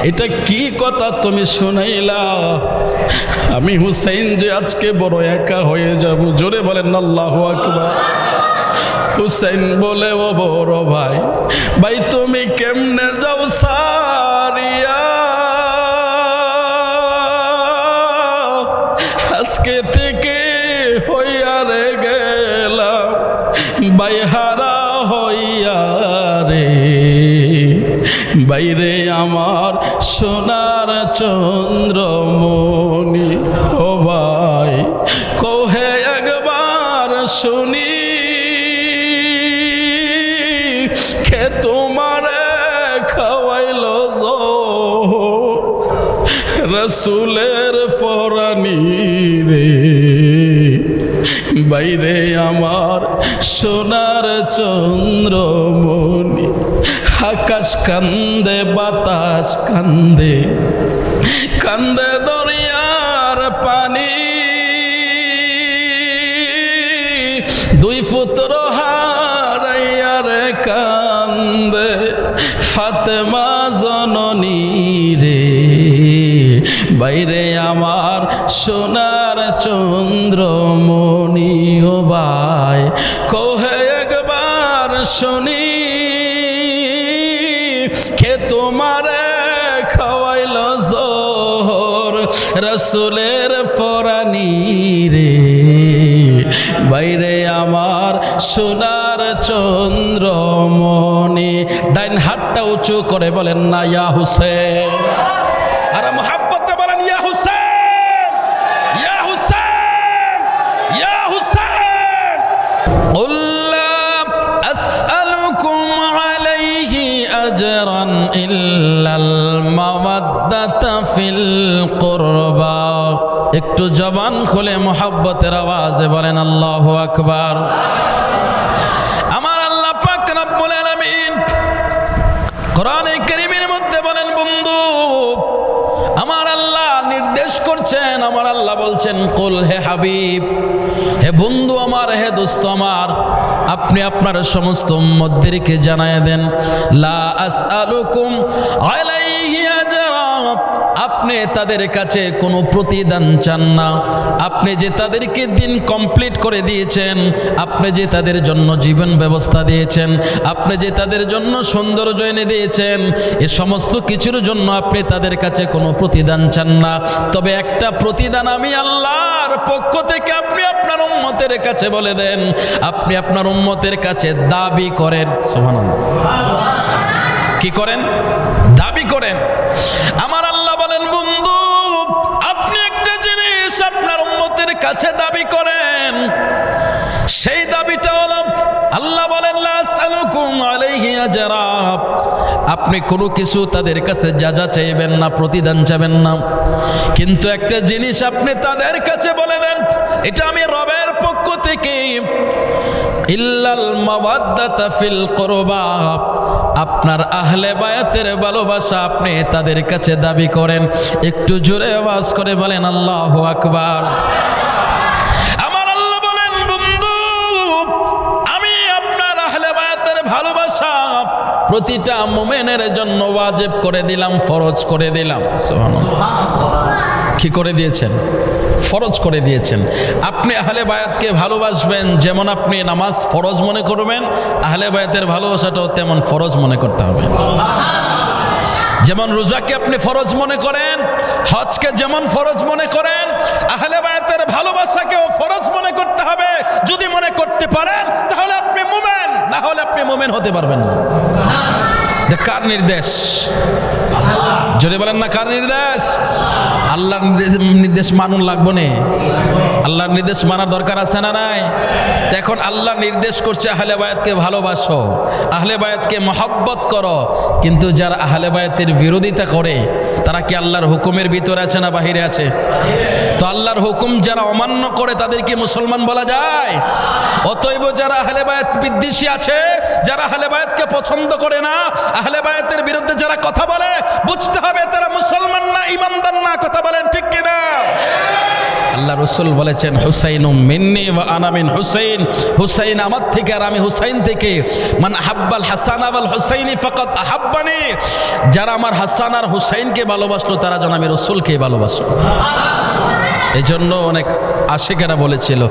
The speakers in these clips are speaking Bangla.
এটা কি কথা তুমি শুনাইলা? আমি হুসাইন যে আজকে বড় একা হয়ে যাব। জোরে বলেন আল্লাহু আকবার। হুসাইন বলে, ও বড় ভাই, ভাই তুমি কেমনে যাও সারিয়া? আজকে থেকে হইয়া রে গেলাম বাইহারা হইয়া রে। বাইরে আমার সোনার চন্দ্রমণি, ও ভাই কোহে একবার শুনি, খে তোমারে খাওয়াইল রসুলের ফরানি রে। বাইরে আমার সোনার চন্দ্রমণি, আকাশ কান্দে বাতাস কান্দে, কান্দে দরিয়ার পানি, দুই পুত্র হারাইয়া রে কান্দে ফাতেমা জননী রে। বাইরে আমার সোনার চন্দ্রমণি, ও ভাই কোহে একবার শুনি, কে তোমারে খাওয়াইল জোহর রসুলের ফরানি রে। বাইরে আমার সোনার চন্দ্রমণি। ডাইন হাতটা উঁচু করে বলেন না ইয়া হুসেন, আর মুহাব্বতে বলেন ইয়া হুসেন, ইয়া হুসেন, ইয়া হুসেন। قل لا أسألكم عليه أجرا إلا المودة في القربى। একটু জবান খুলে মুহাব্বতের আওয়াজে বলেন আল্লাহু আকবার। আমার আল্লাহ পাক রব্বুল আলামিন কোরআনে কারীমের মধ্যে বলেন, বন্ধু আমার আল্লাহ নির্দেশ করছেন, আমার আল্লাহ বলছেন, কুল হে হাবিব, হে বন্ধু আমার, হে দোস্ত আমার, আপনি আপনার সমস্ত উম্মতদেরকে জানায় দেন, লা আসআলুকুম আলাইহি আজরা, আপনি তাদের কাছে কোনো প্রতিদান চান না। আপনি যে তাদেরকে দিন কমপ্লিট করে দিয়েছেন, আপনি যে তাদের জন্য জীবন ব্যবস্থা দিয়েছেন, আপনি যে তাদের জন্য সৌন্দর্য এনে দিয়েছেন, এ সমস্ত কিছুর জন্য আপনি তাদের কাছে কোনো প্রতিদান চান না। তবে একটা প্রতিদান আমি আল্লাহর পক্ষ থেকে আপনি আপনার উম্মতের কাছে বলে দেন, আপনি আপনার উম্মতের কাছে দাবি করেন। সুবহানাল্লাহ। কি করেন? দাবি করেন। আমার আল্লাহ বলেন, বন্ধু আপনি একটা জিনিস আপনার উম্মতের কাছে দাবি করেন, সেই দাবিটা হলো, আল্লাহ বলেন লা আসআলুকুম আলাইহি আজরা, আপনি কোনো কিছু তাদের কাছে যা চাইবেন না, প্রতিদান চাবেন না, কিন্তু একটা জিনিস আপনি তাদের কাছে বলে দেন, এটা আমি রবের পক্ষ থেকে, ইল্লাল মাওয়াদ্দাতা ফিল কুরবা, আপনার আহলে বায়াতের ভালোবাসা আপনি তাদের কাছে দাবি করেন। একটু জোরে আওয়াজ করে বলেন আল্লাহু আকবার। আমার আল্লাহ বলেন, বন্ধু আমি আপনার আহলে বায়াতের ভালোবাসা প্রতিটা মুমিনের জন্য ওয়াজিব করে দিলাম, ফরজ করে দিলাম। সুবহানাল্লাহ। কি করে দিয়েছেন? ফরজ করে দিয়েছেন। আপনি আহলে বায়াতকে ভালোবাসবেন, যেমন আপনি নামাজ ফরজ মনে করবেন, আহলে বায়াতের ভালোবাসাটাও তেমন ফরজ মনে করতে হবে। যেমন রোজাকে আপনি ফরজ মনে করেন, হজকে যেমন ফরজ মনে করেন, আহলে বায়াতের ভালোবাসাকেও ফরজ মনে করতে হবে। যদি মনে করতে পারেন তাহলে আপনি মুমিন, না হলে আপনি মুমিন হতে পারবেন না। কার নির্দেশ? যদি বলেন না কার নির্দেশ? আল্লাহর নির্দেশ মানুন লাগবে না? আল্লাহর নির্দেশ মানার দরকার আছে না নাই? এখন আল্লাহ নির্দেশ করছে আহলে বায়াতকে ভালোবাসো, আহলে বায়াতকে মহব্বত করো, কিন্তু যারা আহলে বায়াতের বিরোধিতা করে তারা কি আল্লাহর হুকুমের ভিতরে আছে না বাহিরে আছে? তো আল্লাহর হুকুম যারা অমান্য করে তাদের কি মুসলমান বলা যায়? অতএব যারা আহলে বায়াত বিদ্বেষী আছে, যারা আহলে বায়াতকে পছন্দ করে না, আহলে বায়াতের বিরুদ্ধে যারা কথা বলে বুঝতে হবে তারা মুসলমান না, ইমানদার না। কথা বলেন ঠিক কিনা? আল্লাহ রাসূল বলেছেন হুসাইনুম মিন্নি ওয়া আনা মিন হুসাইন, হুসাইন আমার থেকে আর আমি হুসাইন থেকে। মান আহাব্বাল হাসান ওয়াল হুসাইনি ফাকাদ আহাব্বানি, যারা আমার হাসান আর হুসাইনকে ভালোবাসলো তারা যেন আমি রাসূলকে ভালোবাসলো। এই জন্য অনেক আশিকেরা বলেছিল,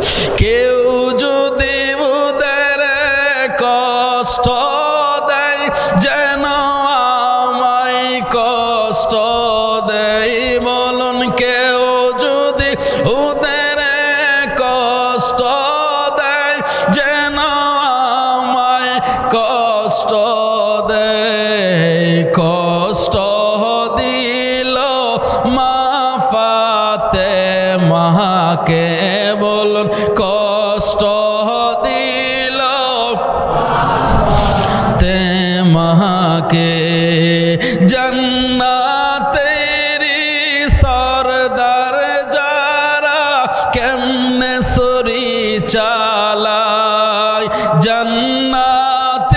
কেউ যদি ওদের কষ্ট দেয় যেন আমায় কষ্ট দেয়। বলুন কেউ যদি ওদের কষ্ট দেয় যেন আমায় কষ্ট দেয়। কষ্ট দিল মা ফাতেমাকে, বলুন কষ্ট দিল তেমাকে। জান্নাতেরি সরদার যারা কেমনে সরি চালায়, জান্নাতেরি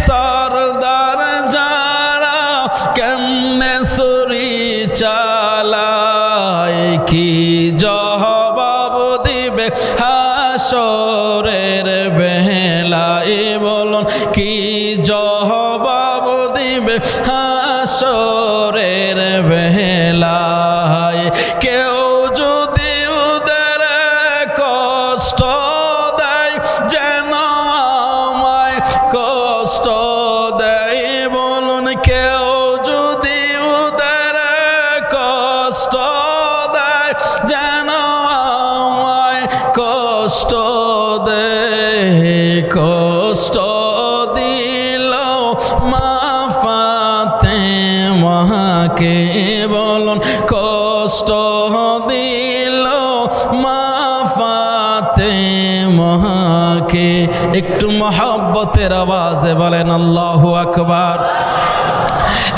সরদার যারা কেমনে সরি চালায়। কি জবাব দিবে হাসরের বেলায়, বলুন কি জবাব দিবে হাসরের বেলায়। কেউ যদি ওদের কষ্ট দেয় যেন আমায় কষ্ট দেয়। বলুন কেউ যদি ওদের কষ্ট দেয় যেন আমায় কষ্ট দেয়। কষ্ট দিল মা ফাতেমাকে, বলুন কষ্ট দিল মা ফাতেমাকে। একটু মহব্বতের আওয়াজে বলেন আল্লাহু আকবার।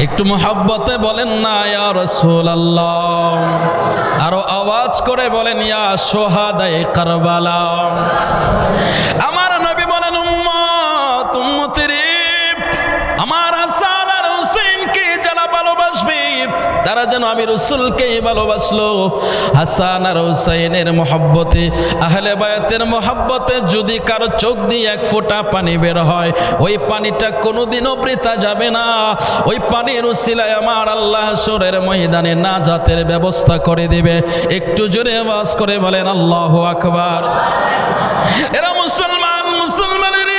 একটু মহব্বতে বলেন না ইয়া রাসূলুল্লাহ। আরো আওয়াজ করে বলেন ইয়া শুহাদায়ে কারবালা। আমার নবী বলেন উম্মত উম্মতেরে, আমার হাসান আর হুসাইনকে যারা ভালোবাসবে তারা যেন আমি রাসূলকে ভালোবাসলো। হাসান আর হুসাইনের মহব্বতে, আহলে বায়াতের মহব্বতে যদি কারো চোখ দিয়ে এক ফোঁটা পানি বের হয়, ওই পানিটা কোনোদিনও বৃথা যাবে না। ওই পানির উসিলায় আমার আল্লাহ হাশরের ময়দানে নাজাতের ব্যবস্থা করে দিবে। একটু জোরে আওয়াজ করে বলেন আল্লাহু আকবার। এরা মুসলমান, মুসলমানের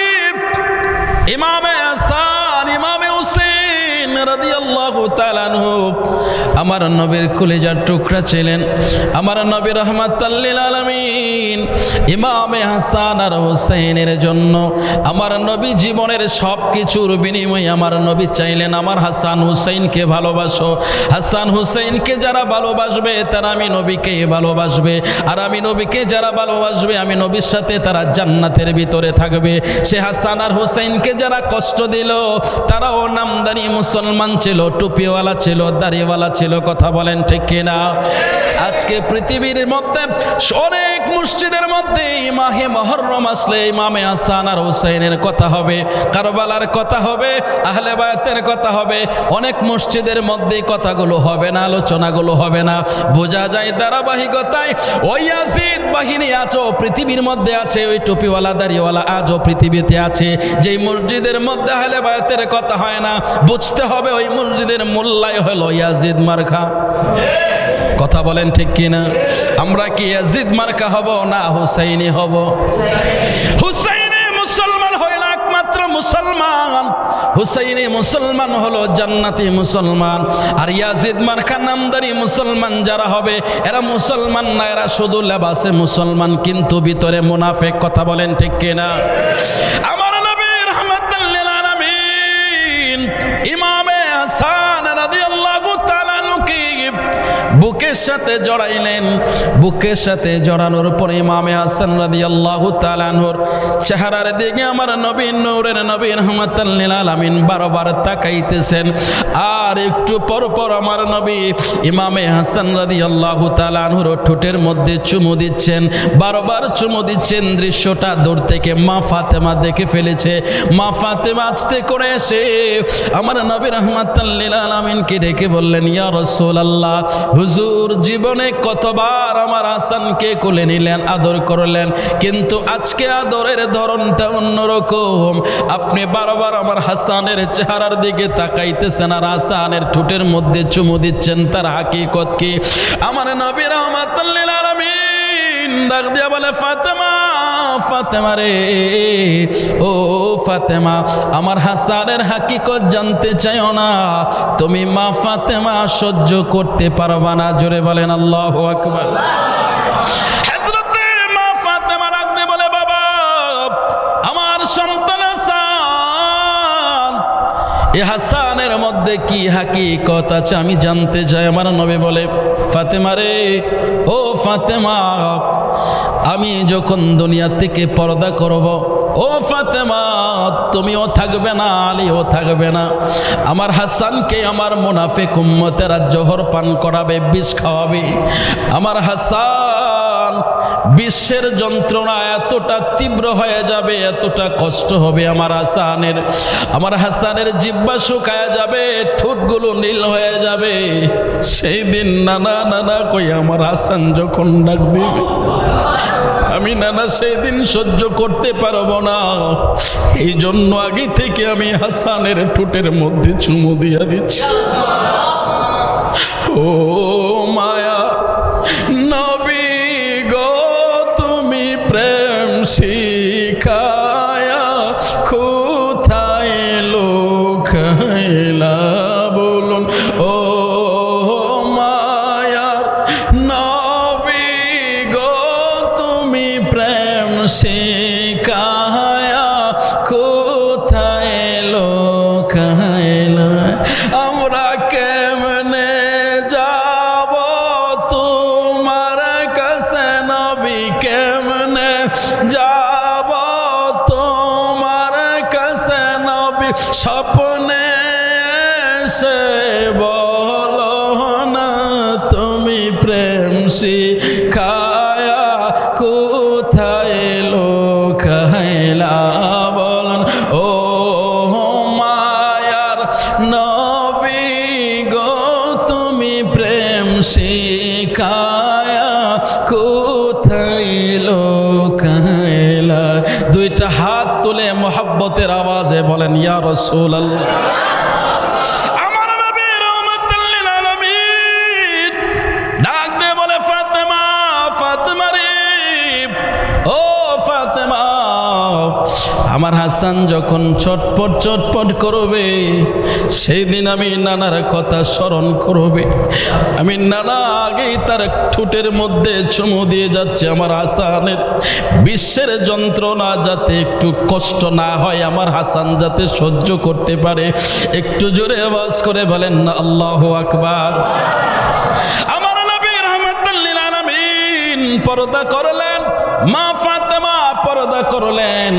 ইমামে হাসান ইমামে হুসাইন রাদিয়াল্লাহু তাআলা আনহু আমার নবীর কলিজার টুকরা ছিলেন। আমার নবী রাহমাতাল লিল আলামিন ইমামে হাসান আর হুসাইনের জন্য আমার নবী জীবনের সব কিছুর বিনিময়ে আমার নবী চাইলেন আমার হাসান হুসাইনকে ভালোবাসো। হাসান হুসাইনকে যারা ভালোবাসবে তারা আমি নবীকে ভালোবাসবে, আর আমি নবীকে যারা ভালোবাসবে আমি নবীর সাথে তারা জান্নাতের ভিতরে থাকবে। সে হাসান আর হুসাইনকে যারা কষ্ট দিল তারাও নামদারি মুসলমান ছিল, টুপিওয়ালা ছিল, দাড়িওয়ালা ছিল। কথা বলেন ঠিক কিনা? আজকে পৃথিবীর মধ্যে অনেক মসজিদের মধ্যে মাহে মুহররম আসলে ইমামে হাসান আর হুসাইনের কথা হবে, কারবালার কথা হবে, আহলে বায়াতের কথা হবে। অনেক মসজিদের মধ্যে কথাগুলো হবে না, আলোচনাগুলো হবে না। বোঝা যায় ধারাবাহিকতায় ওই ইয়াজিদ বাহিনী আজও পৃথিবীর মধ্যে আছে, ওই টুপিওয়ালা দাড়িওয়ালা আজও পৃথিবীতে আছে। যেই মসজিদের মধ্যে আহলে বায়াতের কথা হয় না, বুঝতে হবে ওই মসজিদের মোল্লাই হলো ইয়াজিদ মার্কা। কথা বলেন ঠিক কিনা? আমরা কি ইয়াজিদ মার্কা হব না হুসাইনি হব? হুসাইনি মুসলমান হয় না একমাত্র মুসলমান, হুসাইনি মুসলমান হলো জান্নাতি মুসলমান। আর ইয়াজিদ মার্কা নামদারি মুসলমান যারা হবে এরা মুসলমান না, এরা শুধু লেবাসে মুসলমান কিন্তু ভিতরে মুনাফিক। কথা বলেন ঠিক কিনা? আমার নবী রাহমাতাল লিল আলামিন ইমামে হাসান রাদিয়াল্লাহু তাআলা আনহুকে বুকে বুকের সাথে জড়াইলেন। বুকের সাথে জড়ানোর পরে ইমামে হাসান রাদিয়াল্লাহু তাআলা আনহুর চেহারার দিকে আমার নবী নূরের নবী রাহমাতাল লিল আলামিন বারবার তাকাইতেছেন। আর একটু পর পর আমার নবী ইমামে হাসান রাদিয়াল্লাহু তাআলা আনহুর ঠোঁটের মধ্যে চুমু দিচ্ছেন, বারবার চুমু দিচ্ছেন। দৃশ্যটা দূর থেকে মা ফাতেমা দেখে ফেলেছে। মা ফাতেমা আস্তে করে এসে আমার নবী রাহমাতাল লিল আলামিনকে ডেকে বললেন, ইয়া রাসূলুল্লাহ, হুজুর জীবনে কতবার আমার হাসানকে কোলে নিলেন, আদর করলেন, কিন্তু আজকে আদরের ধরনটা অন্যরকম। আপনি বারবার আমার হাসানের চেহারার দিকে তাকাইতেছেন আর হাসানের ঠোঁটের মধ্যে চুমু দিচ্ছেন, তার হাকিকত কি? আমার নবী রাহমাতুল লিল আলামিন ডাক দিয়া বলে, ফাতেমা, ফাতেমা রে, ও ফাতেমা, আমার হাসানের হাকিকত জানতে চাইও না, তুমি মা ফাতেমা সহ্য করতে পারবা না। জোরে বলেন আল্লাহু আকবার। হযরতে মা ফাতেমা ডাক দিয়ে বলে, বাবা, আমার সন্তান হাসান, এই হাসানের মধ্যে কি হাকিকত আছে আমি জানতে চাই। আমার নবী বলে, ফাতেমা রে, ও ফাতেমা, আমি যখন দুনিয়া থেকে পর্দা করব, ও ফাতেমা, তুমিও থাকবে না, আলীও থাকবে না। আমার হাসানকে আমার মুনাফিক উম্মতেরা জহর পান করাবে, বিষ খাওয়াবে। আমার হাসান বিশ্বের যন্ত্রণা এতটা তীব্র হয়ে যাবে, এতটা কষ্ট হবে আমার হাসানের। আমার হাসানের জিহ্বা শুকায় যাবে, ঠোঁটগুলো নীল হয়ে যাবে। সেই দিন নানা নানা কই আমার হাসান যখন ডাক দিবে, আমি নানা সেই দিন সহ্য করতে পারবো না। এই জন্য আগে থেকে আমি হাসানের ঠোঁটের মধ্যে চুমু দিয়া দিচ্ছি। ও মায়া নবী গো, তুমি প্রেম শিখায়া কোথায় লুকাইলা বলুন। ও মায়ার নবী গো, তুমি প্রেম শিখায়া কোথায় লুকাইলা। আমরা কেমনে যাব তোমার কাছে নবী, কেমনে যাব তোমার কাছে নবী, স্বপ্নে এসে বলো না তুমি প্রেম শিখায়া কোথায় লুকাইলা বলুন। ও মায়ার নবী গো, তুমি প্রেম শিখায়া কোথায় লুকাইলা। দুইটা হাত তুলে মোহাব্বতের আওয়াজে বলেন, ইয়া রাসূলুল্লাহ। আমার নবী রাহমাতুল লিল আলামিন ডাক দিয়ে বলে, ফাতেমা, ফাতেমা রে, ও ফাতেমা, আমার হাসান যখন চটপট চটপট করবে, সেই দিন আমি নানার কথা স্মরণ করবে। আমি নানা আগেই তার ঠোঁটের মধ্যে চুমু দিয়ে যাচ্ছে। আমার হাসানের বিশ্বের যন্ত্রণা যাতে একটু কষ্ট না হয়, আমার হাসান যাতে সহ্য করতে পারে। একটু জোরে আওয়াজ করে বলেন না আল্লাহু আকবার। আমার নবী রাহমাতুল লিল আলামিন পর্দা করলেন, মা ফাতেমা পর্দা করলেন,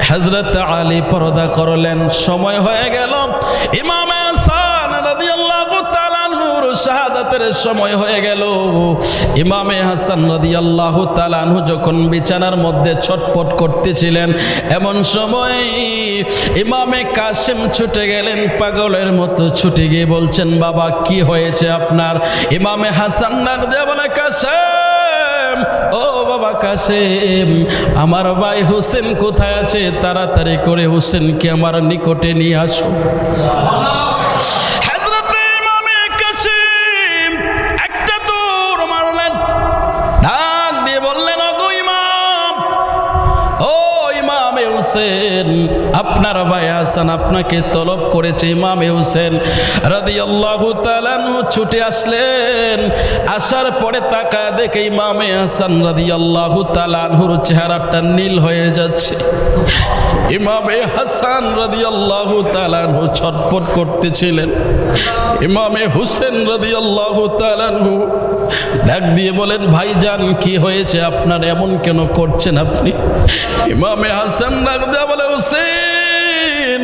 হযরত আলী পর্দা করলেন। সময় হয়ে গেল, ইমাম হাসান রাদিয়াল্লাহু তাআলা আনহুর শাহাদাতের সময় হয়ে গেল। ইমামে হাসান রাদিয়াল্লাহু তাআলা আনহু যখন বিছানার মধ্যে ছটফট করতেছিলেন, এমন সময় ইমামে কাসেম ছুটে গেলেন, পাগলের মতো ছুটে গিয়ে বলছেন, বাবা কি হয়েছে আপনার? ইমামে হাসান ডাক দিয়ে বলে, কাসেম, ও বাবা কাসেম, আমার ভাই হোসেন কোথায় আছে? তাড়াতাড়ি করে হোসেনকে আমার নিকটে নিয়ে আসো। হযরতে ইমামে কাসেম একটা দৌড় মারলেন, ডাক দিয়ে বললেন, ওগো ইমাম, ও ইমামে হোসেন, আপনার ভাই হাসান আপনাকে তলব করেছে। ইমামে হুসেন রাদিয়াল্লাহু তাআলা আনহু ছুটে আসলেন। আসার পরে তাকায় দেখে ইমামে হাসান রাদিয়াল্লাহু তাআলা আনহুর চেহারাটা নীল হয়ে যাচ্ছে। ইমামে হাসান রাদিয়াল্লাহু তাআলা আনহু ছটফট করতেছিলেন। ইমামে হুসেন রাদিয়াল্লাহু তাআলা আনহু ডাক দিয়ে বলেন, ভাইজান কি হয়েছে, আপনার এমন কেন করছেন আপনি? ইমামে হাসান ডাক দিয়ে বলে, হুসেন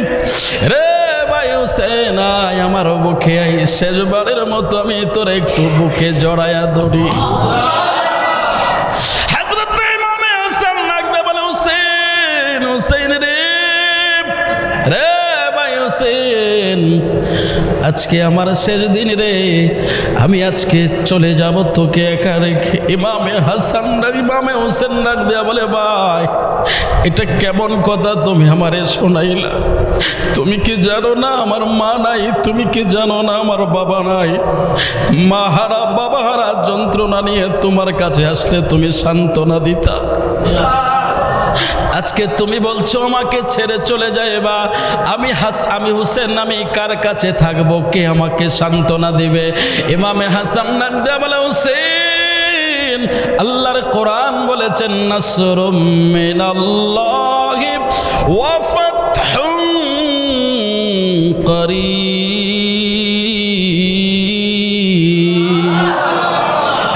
রে ভাই হুসেন, আয় আমার বুকে আই, শেষবারের মতো আমি তোর একটু বুকে জড়ায়া ধরি। হযরত ইমামে হাসান ডাক দিয়ে বলে, হুসেন হুসেন রে রে ভাই হুসেন, আজকে আমার শেষ দিন রে, আমি আজকে চলে যাব তোকে একা রেখে। ইমামে হাসান ইমামে হুসেন ডাক দেয়া বলে, ভাই এটা কেমন কথা তুমি আমারে শোনাইলা? তুমি কি জানো না আমার মা নাই? তুমি কি জানো না আমার বাবা নাই? মা হারা বাবা হারা যন্ত্রণা নিয়ে তোমার কাছে আসলে তুমি সান্ত্বনা দিতা। আজকে তুমি বলছো আমাকে ছেড়ে চলে যাইবা, আমি হুসেন আমি কার কাছে থাকবো? কে আমাকে সান্ত্বনা দিবে? ইমামে হাসান ডাক দিয়ে বলে, হুসেন আল্লাহর কোরআন বলেছেন, নাসরুম মিনাল্লাহি ওয়া ফাতহুন করিব।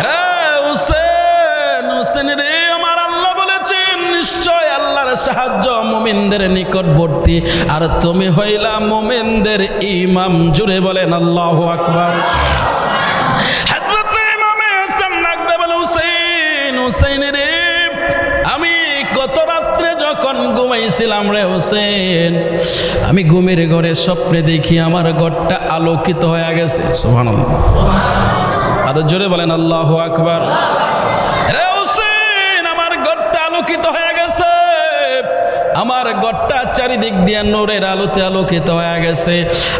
রে হুসেন হুসেন রে, আমার আল্লাহ বলেছেন নিশ্চয় আল্লাহর সাহায্য মুমিনদের নিকটবর্তী, আর তুমি হইলা মুমিনদের ইমাম। জুড়ে বলেন আল্লাহু আকবার। হযরত ইমামে হাসান ডাক দিয়ে বলে, হুসেন হুসেন রে, আমি গত রাত্রে যখন ঘুমাইছিলাম রে হুসেন, আমি ঘুমের ঘরে স্বপ্নে দেখি আমার ঘরটা আলোকিত হয়ে গেছে। সুবহানাল্লাহ, আর জোরে বলেন আল্লাহু আকবার। রে হুসেন, আমার ঘরটা আলোকিত হয়ে গেছে, আমার ঘরটা চারিদিক দিয়ে নূরের আলোতে আলোকিত হয়ে গেছে।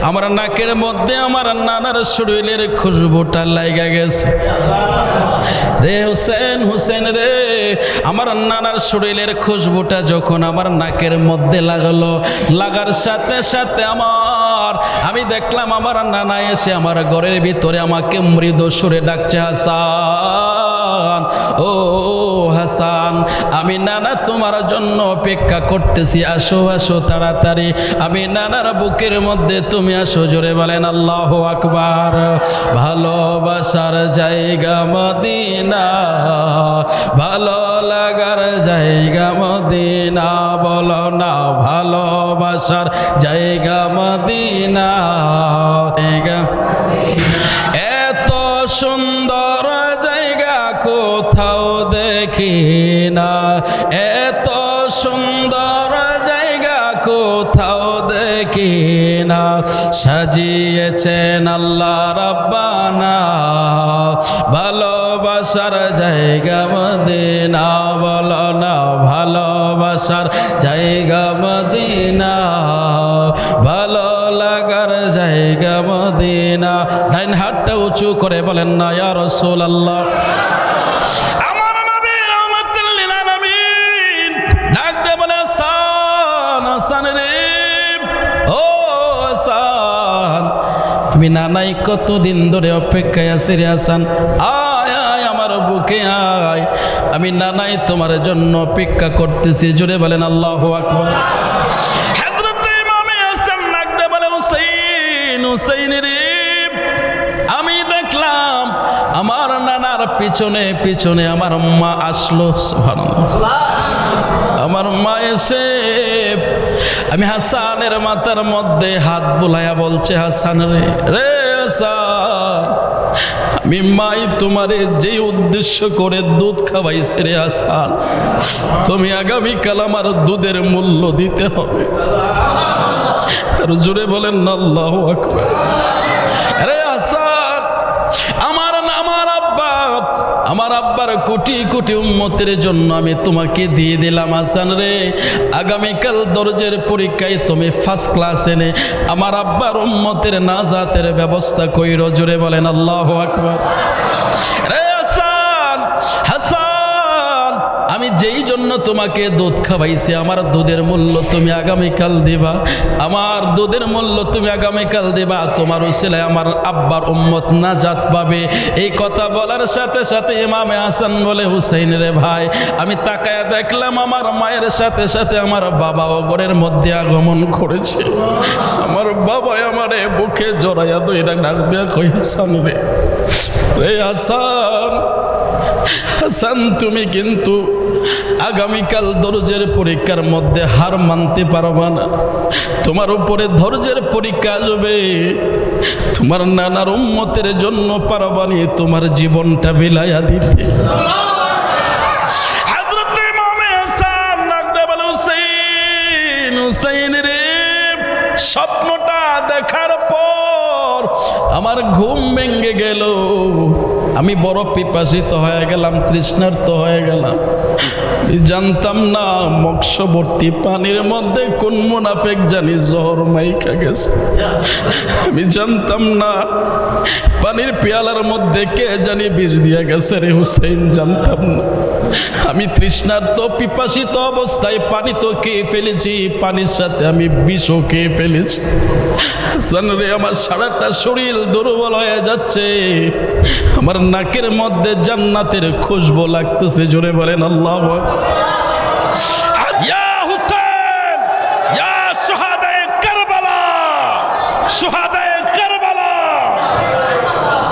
আমার নাকের মধ্যে আমার নানার শরীরের খুশবুটা লাগা গেছে। রে হুসেন হুসেন রে, আমার নানার শরীরের খুশবুটা যখন আমার নাকের মধ্যে লাগলো, লাগার সাথে সাথে আমি দেখলাম আমার নানা এসে আমার ঘরের ভিতরে আমাকে মৃদু সুরে ডাকছে, হাসান ও হাসান, আমি নানা তোমার জন্য অপেক্ষা করতেছি, আসো আসো তাড়াতাড়ি, আমি নানার বুকের মধ্যে, তুমি আসো। জোরে বলেন আল্লাহু আকবার। ভালোবাসার জায়গা মদিনা, ভালো লাগার জায়গা মদিনা, বলো না ভালোবাসার জায়গা মদিনা। এত সুন্দর জায়গা কোথাও দেখি না, এত সুন্দর জায়গা কোথাও দেখি না, সাজিয়েছেন আল্লাহ রাব্বানা, ভালোবাসার জায়গা মদিনা, বলো না ভালোবাসার জায়গা মদিনা, ভালো লাগার জায়গা মদিনা। ডাইন হাতটা উঁচু করে বলেন না ইয়া রাসূলুল্লাহ। আমার নবী রাহমাতুল লিল আলামিন ডাক দিয়ে বলে, হাসান হাসান রে, ও হাসান, আমি নানাই কতদিন ধরে অপেক্ষায় আছি রে হাসান, আয় আয় আমার বুকে আয়, আমি নানাই তোমার জন্য অপেক্ষা করতেছি। জোরে বলেন আল্লাহু আকবার। হযরত ইমামে হাসান ডাক দিয়ে বলে, হুসাইন হুসাইন রে, আমি দেখলাম আমার নানার পিছনে পিছনে আমার মা আসলো। সুবহানাল্লাহ, আমার মা এসে আমি হাসানের মাথার মধ্যে হাত বুলাইয়া বলছে, হাসান রে, রে হাসান, আমি মাই তোমারে যে উদ্দেশ্য করে দুধ খাওয়াইছে রে হাসান, তুমি আগামীকাল আমার দুধের মূল্য দিতে হবে। আর জোরে বলেন না আল্লাহু আকবার। রে হাসান, আমার আব্বার কোটি কোটি উম্মতের জন্য আমি তোমাকে দিয়ে দিলাম হাসান রে, আগামীকাল দরজের পরীক্ষায় তুমি ফার্স্ট ক্লাস এনে আমার আব্বার উম্মতের নাজাতের ব্যবস্থা কইরো। জোরে বলেন আল্লাহু আকবার। রে হাসান, হাসান, আমি যেই জন্য তোমাকে দুধ খাওয়াইছি, আমার দুধের মূল্য তুমি আগামীকাল দিবা, আমার দুধের মূল্য তুমি আগামীকাল দিবা, তোমার উসিলায় আমার আব্বার উম্মত নাজাত পাবে। এই কথা বলার সাথে সাথে ইমামে হাসান বলে, হুসাইন রে ভাই, আমি তাকায়া দেখলাম আমার মায়ের সাথে সাথে আমার বাবাও ঘরের মধ্যে আগমন করেছে। আমার বাবা আমারে বুকে জড়াইয়া দইরা ডাক দিয়া কই, হাসান রে, রে হাসান, হাসান তুমি কিন্তু আগামীকাল ধৈর্যের পরীক্ষার মধ্যে হার মানতে পারবা না, তোমার উপরে ধৈর্যের পরীক্ষা আসবে, তোমার নানার উম্মতের জন্য পারবা নি তোমার জীবনটা বিলাইয়া দিতে। হযরত ইমামে হাসান ডাক দিয়ে বলে, হুসাইন, হুসাইন রে, স্বপ্নটা দেখার পর আমার ঘুম ভেঙে গেল, আমি বড় পিপাসিত হয়ে গেলাম, তৃষ্ণার্ত হয়ে গেলাম। জানতাম না মৎস্যবর্তী পানির মধ্যে কোন মুনাফিক জানি জহর মাইখা গেছে, আমি জানতাম না পানির পেয়ালার মধ্যে কে জানি বিষ দিয়া গেছে রে হুসাইন, জানতাম না। আমি তৃষ্ণার্ত পিপাসিত অবস্থায় পানি তো খেয়ে ফেলেছি, পানির সাথে আমি বিষও খেয়ে ফেলেছি। হাসান রে, আমার সারাটা শরীর দুর্বল হয়ে যাচ্ছে, আমার নাকের মধ্যে জান্নাতের খুশবু লাগতেছে। জোরে বলেন আল্লাহু আকবার। ইয়া হুসাইন, ইয়া শুহাদায়ে কারবালা, শুহাদায়ে কারবালা।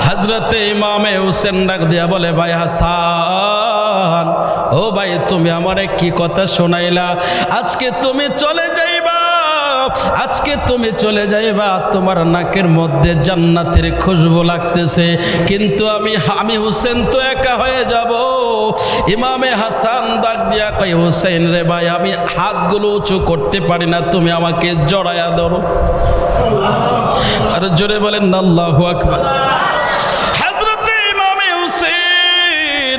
হযরতে ইমামে হুসেন ডাক দিয়া বলে, ভাই হাসান, ও ভাই, তুমি আমারে কি কথা শোনাইলা? আজকে তুমি চলে যাইবা, আজকে তুমি চলে যাইবা, তোমার নাকের মধ্যে জান্নাতের খুশবু লাগতেছে, কিন্তু আমি হুসেন তো একা হয়ে যাব। ইমামে হাসান ডাক দিয়া কই, হুসাইন রে ভাই, আমি হাতগুলো উঁচু করতে পারি না, তুমি আমাকে জড়ায়া ধরো। আর জোরে বলেন আল্লাহু আকবার। হযরতে ইমামে হুসেন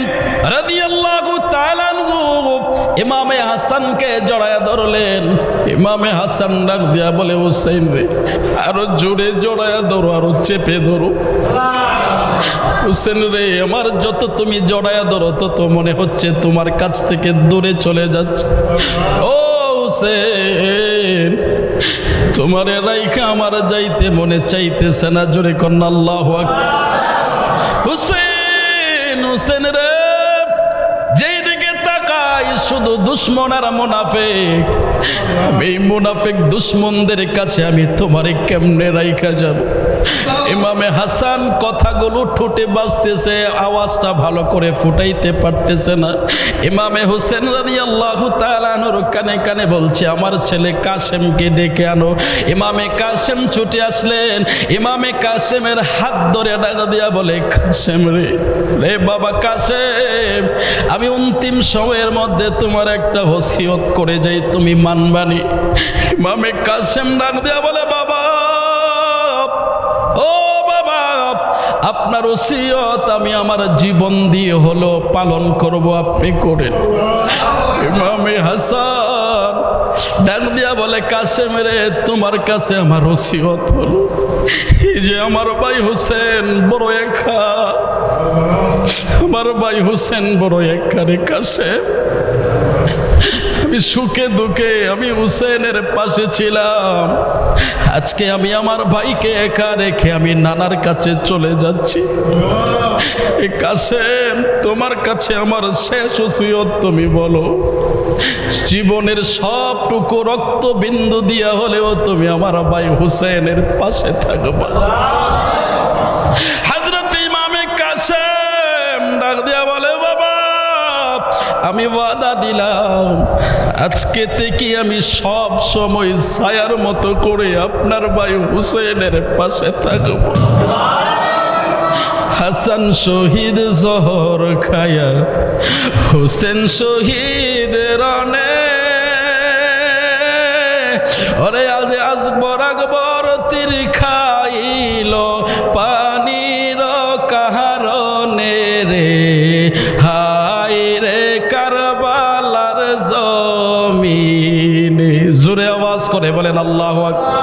রাদিয়াল্লাহু তাআলা আনহু ইমামে হাসানকে জড়ায়া ধরলেন। ইমামে হাসান ডাক দিয়া বলে, হুসাইন রে, আরো জোরে জড়ায়া ধরো, আরো চেপে ধরো। হুসেন রে, আমার যত তুমি জড়ায়া ধরো তত মনে হচ্ছে তোমার কাছ থেকে দূরে চলে যাচ্ছে। ও হুসেন, তোমারে রাইখা আমার যাইতে মনে চাইতেছে না। জোরে কন্যা আল্লাহু আকবার। হুসেন, হুসেন রে, যেই দিকে তাকাই শুধু দুশ্মন আর মুনাফিক। এই মুনাফিক দুশ্মনদের কাছে আমি তোমারে কেমনে রাইখা যাব? ইমামে হাসান কথাগুলো ঠোঁটে বাজতেছে, আওয়াজটা ভালো করে ফুটাইতে পারতেছে না। ইমামে হুসেন রাদিয়াল্লাহু তাআলা আনহুর কানে কানে বলছে, আমার ছেলে কাসেমকে ডেকে আনো। ইমামে কাসেম ছুটে আসলেন। ইমামে কাসেমের হাত ধরে ডাক দিয়া বলে, কাসেম রে, রে বাবা কাসেম, আমি অন্তিম সময়ের মধ্যে তোমার একটা ওসিয়ত করে যাই, তুমি মানবানি? ইমামে কাসেম ডাক দিয়া বলে, বাবা, ও বাবা, আপনার ওসিয়ত আমি আমার জীবন দিয়ে হলো পালন করব, আপনি করেন। ইমামে হাসান ডাক দিয়া বলে, কাসেম রে, তোমার কাছে আমার ওসিয়ত হলো, এই যে আমার ভাই হুসেন বড় একা, আমার ভাই হুসেন বড় একা রে কাসেম। আমি সুখে দুঃখে আমি হুসেনের পাশে ছিলাম, আজকে আমি আমার ভাইকে একা রেখে আমি নানার কাছে চলে যাচ্ছি। কাসেম, তোমার কাছে আমার শেষ ওসিয়ত তুমি বলো। জীবনের সবটুকু রক্ত বিন্দু দিয়া হলেও তুমি আমার ভাই হুসেনের পাশে থাকবা। হযরত ইমামে কাসেম ডাক দিয়া বলে, বাবা, আমি ওয়াদা দিলাম, আজকে থেকে আমি সব সময় ছায়ার মতো করে আপনার ভাই হুসেনের পাশে থাকব। হাসান শহীদ জহর খায়া, হুসেন শহীদ রনে, ওরে আজ আকবর আকবর তীর খাইল পানির কারণে রে, হায় রে কারবালার জমিনে। জোরে আওয়াজ করে বলেন আল্লাহু আকবার।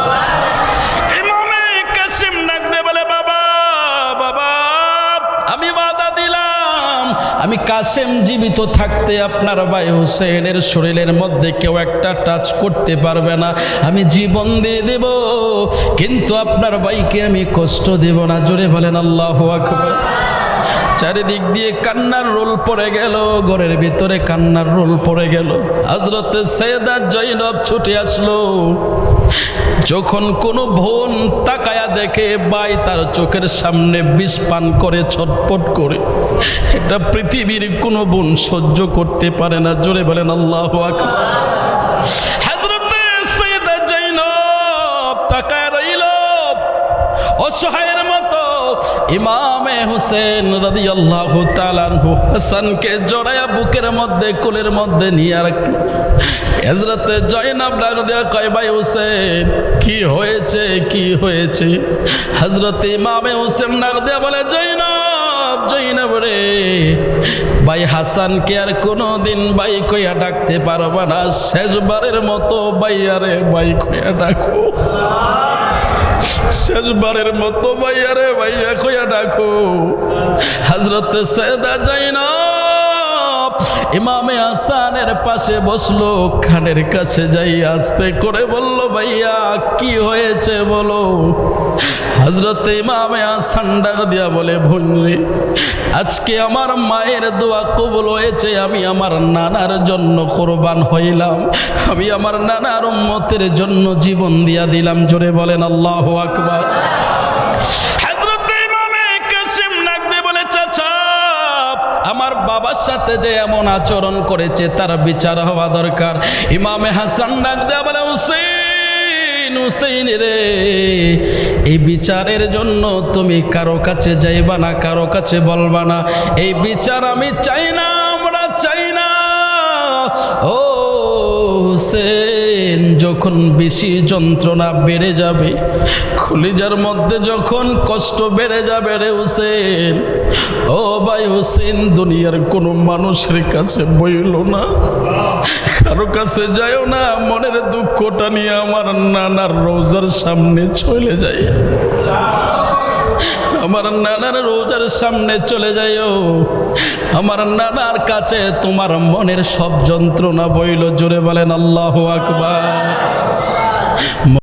ইমামে কাসেম ডাক দিয়ে বলে, বাবা, বাবা, আমি ওয়াদা দিলাম আমি কাসেম জীবিত থাকতে আপনার ভাই হুসেনের শরীরের মধ্যে কেউ একটা টাচ করতে পারবে না, আমি জীবন দিয়ে দেব, কিন্তু আপনার ভাইকে আমি কষ্ট দেব না। জোরে বলেন আল্লাহু আকবার। চারিদিক দিয়ে কান্নার রোল পড়ে গেল, ঘরের ভিতরে কান্নার রোল পড়ে গেল। হযরত সৈয়দা জয়নব ছুটে আসলো। যখন কোনো বোন তাকায়া দেখে ভাই তার চোখের সামনে বিষ পান করে ছটফট করে, এটা পৃথিবীর কোনো বোন সহ্য করতে পারে না। জোরে বলেন আল্লাহু আকবার। হযরত সৈয়দা জয়নব তাকায় রইল অসহায়ের মতো। ইমামে হুসেন রাদিয়াল্লাহু তাআলা আনহু হাসানকে জড়ায়া বুকের মধ্যে কোলের মধ্যে নিয়ে রাখলো। হযরত জয়নব ডাক দেয়া কয়, ভাই হুসেন কি হয়েছে, কি হয়েছে? হযরত ইমামে হুসেন ডাক দেয়া বলে, জয়নব, জয়নব রে, ভাই হাসানকে আর কোনোদিন ভাই কইয়া ডাকতে পারবা না, শেষবারের মতো ভাইয়ারে ভাই কইয়া ডাকো, শেষবারের মতো ভাইয়ারে ভাইয়া কইয়া ডাকো। হযরত সৈয়দা জয়নব ইমামে হাসানের পাশে বসলো, কানের কাছে যাই আস্তে করে বলল, ভাইয়া কি হয়েছে বলো। হযরত ইমামে হাসান ডাক দিয়া বলে, বোন রে, আজকে আমার মায়ের দোয়া কবুল হয়েছে, আমি আমার নানার জন্য কোরবান হইলাম, আমি আমার নানার উম্মতের জন্য জীবন দিয়া দিলাম। জোরে বলেন আল্লাহু আকবার। হযরত ইমামে কাসেম ডাক দিয়ে বলে, চাচা, আমার বাবার সাথে যে এমন আচরণ করেছে তার বিচার হওয়া দরকার। ইমামে হাসান ডাক দেয়া বলে, হুসেইন, হুসেইন রে, এই বিচারের জন্য তুমি কারো কাছে যাইবা না, কারো কাছে বলবা না, এই বিচার আমি চাই না, আমরা চাই না। ও হুসেন, যখন বেশি যন্ত্রণা বেড়ে যাবে, কলিজার মধ্যে যখন কষ্ট বেড়ে যাবে রে হুসেন, ও ভাই হুসেন, দুনিয়ার কোনো মানুষের কাছে বইল না, কারো কাছে যাইও না, মনের দুঃখটা নিয়ে আমার নানার রোজার সামনে চলে যাই, আমার নানার রোজার সামনে চলে যাইও, আমার নানার কাছে তোমার মনের সব যন্ত্রণা বইল। জোরে বলেন আল্লাহু আকবার।